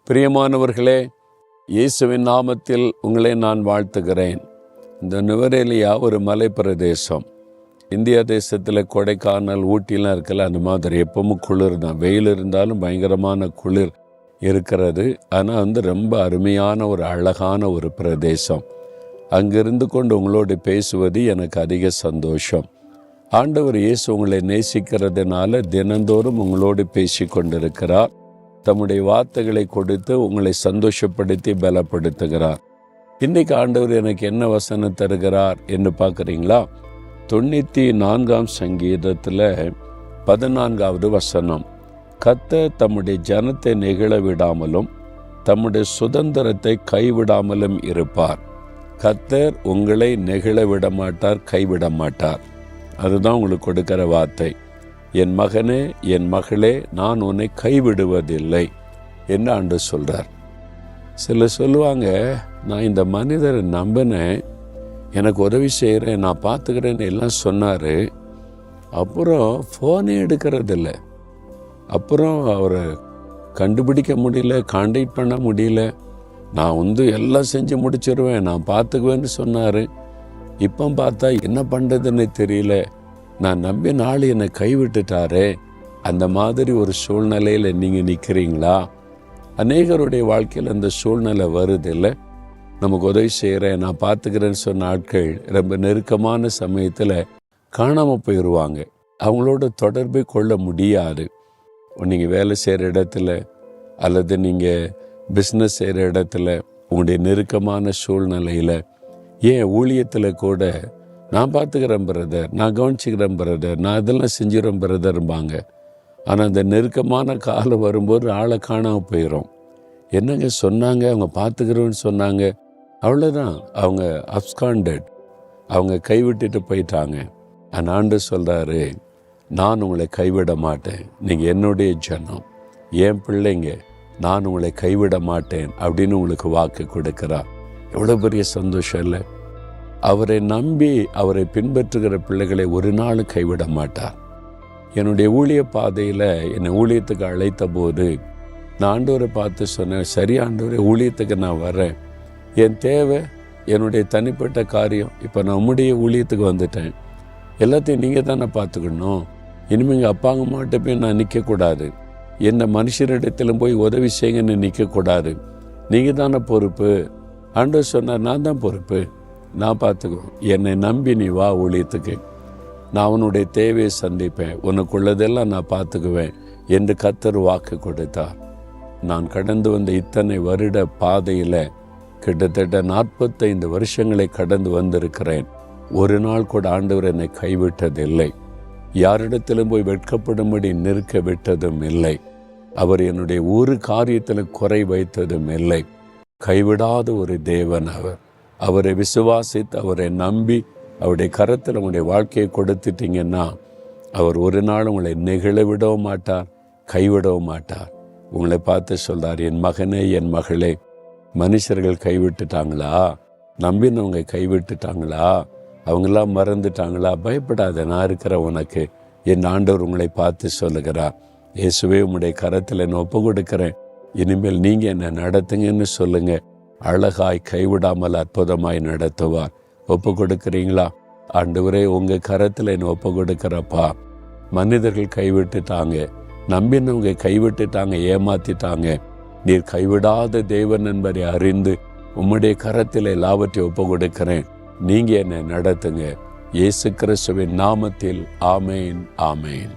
பிரியமானவர்களே, இயேசுவின் நாமத்தில் உங்களை நான் வாழ்த்துகிறேன். இந்த நுவரேலியா ஒரு மலை பிரதேசம். இந்தியா தேசத்தில் கொடைக்கானல், ஊட்டிலாம் இருக்கல, அந்த மாதிரி எப்பவும் குளிர் தான். வெயில் இருந்தாலும் பயங்கரமான குளிர் இருக்கிறது. ஆனால் ரொம்ப அருமையான ஒரு அழகான ஒரு பிரதேசம். அங்கிருந்து கொண்டு உங்களோடு பேசுவது எனக்கு அதிக சந்தோஷம். ஆண்டவர் இயேசு உங்களை நேசிக்கிறதுனால தினந்தோறும் உங்களோடு பேசி கொண்டிருக்கிறார். தம்முடைய வார்த்தைகளை கொடுத்து உங்களை சந்தோஷப்படுத்தி பலப்படுத்துகிறார். இன்றைக்கு ஆண்டவர் எனக்கு என்ன வசனம் தருகிறார் என்று பார்க்குறீங்களா? 94ஆம் சங்கீதத்தில் 14வது வசனம். கர்த்தர் தம்முடைய ஜனத்தை நெகிழ விடாமலும் தம்முடைய சுதந்திரத்தை கைவிடாமலும் இருப்பார். கர்த்தர் உங்களை நெகிழ விட மாட்டார், கைவிட மாட்டார். அதுதான் உங்களுக்கு கொடுக்கிற வார்த்தை. என் மகனே, என் மகளே, நான் உன்னை கைவிடுவதில்லை என்று ஆண்டவர் சொல்கிறார். சிலர் சொல்லுவாங்க, நான் இந்த மனிதரை நம்பினேன், எனக்கு உதவி செய்கிறேன், நான் பார்த்துக்கிறேன்னு எல்லாம் சொன்னார். அப்புறம் ஃபோனே எடுக்கிறதில்ல. அப்புறம் அவரை கண்டுபிடிக்க முடியல, கான்டாக்ட் பண்ண முடியல. நான் எல்லாம் செஞ்சு முடிச்சிருவேன், நான் பார்த்துக்குவேன்னு சொன்னார். இப்போ பார்த்தா என்ன பண்ணுறதுன்னு தெரியல, நான் நம்பி நாள் என்னை கைவிட்டுட்டாரே. அந்த மாதிரி ஒரு சூழ்நிலையில் நீங்கள் நிற்கிறீங்களா? அநேகருடைய வாழ்க்கையில் அந்த சூழ்நிலை வருது இல்லை? நமக்கு உதவி செய்கிறேன், நான் பார்த்துக்கிறேன்னு சொன்ன ஆட்கள் ரொம்ப நெருக்கமான சமயத்தில் காணாமல் போயிடுவாங்க. அவங்களோட தொடர்பை கொள்ள முடியாது. நீங்கள் வேலை செய்கிற இடத்துல அல்லது நீங்கள் பிஸ்னஸ் செய்கிற இடத்துல, உங்களுடைய நெருக்கமான சூழ்நிலையில், ஏன் ஊழியத்தில் கூட, நான் பார்த்துக்கிறேன் பிரதர், நான் கவனிச்சுக்கிறேன் பிரதர், நான் இதெல்லாம் செஞ்சிடறேன் பிரதர்பாங்க. ஆனால் அந்த நெருக்கமான காலம் வரும்போது ஆளை காணாமல் போயிடும். என்னங்க சொன்னாங்க, அவங்க பார்த்துக்கிறோன்னு சொன்னாங்க, அவ்வளோதான், அவங்க அப்ஸ்காண்டட், அவங்க கைவிட்டுட்டு போயிட்டாங்க. அந்த ஆண்டவர் சொல்கிறாரு, நான் உங்களை கைவிட மாட்டேன், நீங்கள் என்னுடைய ஜனம், என் பிள்ளைங்க, நான் உங்களை கைவிட மாட்டேன் அப்படின்னு உங்களுக்கு வாக்கு கொடுக்குறார். எவ்வளோ பெரிய சந்தோஷம் இல்லை? அவரை நம்பி அவரை பின்பற்றுகிற பிள்ளைகளை ஒரு நாள் கைவிட மாட்டார். என்னுடைய ஊழிய பாதையில் என்னை ஊழியத்துக்கு அழைத்த போது நான் ஆண்டவரை பார்த்து சொன்னேன், சரி ஆண்டவரே, ஊழியத்துக்கு நான் வரேன், என் தேவை என்னுடைய தனிப்பட்ட காரியம், இப்போ நான் உம்முடைய ஊழியத்துக்கு வந்துட்டேன், எல்லாத்தையும் நீங்கள் தானே பார்த்துக்கணும். இனிமேல் எங்கள் அப்பாங்க மாட்ட போய் நான் நிற்கக்கூடாது, என்ன மனுஷரிடத்திலும் போய் உதவி செய்யுங்கன்னு நிற்கக்கூடாது, நீங்கள் தானே பொறுப்பு. ஆண்டவர் சொன்னார், நான் தான் பொறுப்பு, நான் பார்த்துக்குவேன், என்னை நம்பி நீ வா ஊழியத்துக்கு, நான் உன்னுடைய தேவையை சந்திப்பேன், உனக்குள்ளதெல்லாம் நான் பார்த்துக்குவேன் என்று கர்த்தர் வாக்கு கொடுத்தார். நான் கடந்து வந்த இத்தனை வருட பாதையில் கிட்டத்தட்ட 45 வருஷங்களை கடந்து வந்திருக்கிறேன். ஒரு நாள் கூட ஆண்டவர் என்னை கைவிட்டதில்லை. யாரிடத்திலும் போய் வெட்கப்படும்படி நிற்க விட்டதும் இல்லை. அவர் என்னுடைய ஒரு காரியத்தில் குறை வைத்ததும் இல்லை. கைவிடாத ஒரு தேவன் அவர். அவரை விசுவாசித்து அவரை நம்பி அவருடைய கரத்தில் உங்களுடைய வாழ்க்கையை கொடுத்துட்டீங்கன்னா அவர் ஒரு நாள் உங்களை நெகிழ விடவும் மாட்டார், கைவிடவும் மாட்டார். உங்களை பார்த்து சொல்றார், என் மகனே, என் மகளே, மனுஷர்கள் கைவிட்டுட்டாங்களா, நம்பினவங்க கைவிட்டுட்டாங்களா, அவங்களாம் மறந்துட்டாங்களா, பயப்படாத, நான் இருக்கிற உனக்கு. என் ஆண்டவர் உங்களை பார்த்து சொல்லுகிறார், இயேசுவே, உங்களுடைய கரத்தில் என்னை ஒப்பு கொடுக்கிறேன், இனிமேல் நீங்கள் என்னை நடத்துங்கன்னு சொல்லுங்க, அழகாய் கைவிடாமல் அற்புதமாய் நடத்துவார். ஒப்பு கொடுக்குறீங்களா? ஆண்டவரே, உங்கள் கரத்தில் என்னை ஒப்பு கொடுக்குறப்பா. மனிதர்கள் கைவிட்டுட்டாங்க, நம்பினவங்க கைவிட்டுட்டாங்க, ஏமாத்திட்டாங்க. நீர் கைவிடாத தேவன் என்பதை அறிந்து உம்முடைய கரத்தில் எல்லாவற்றையும் ஒப்பு கொடுக்கிறேன், நீங்கள் என்னை நடத்துங்க. இயேசு கிறிஸ்துவின் நாமத்தில் ஆமேன், ஆமேன்.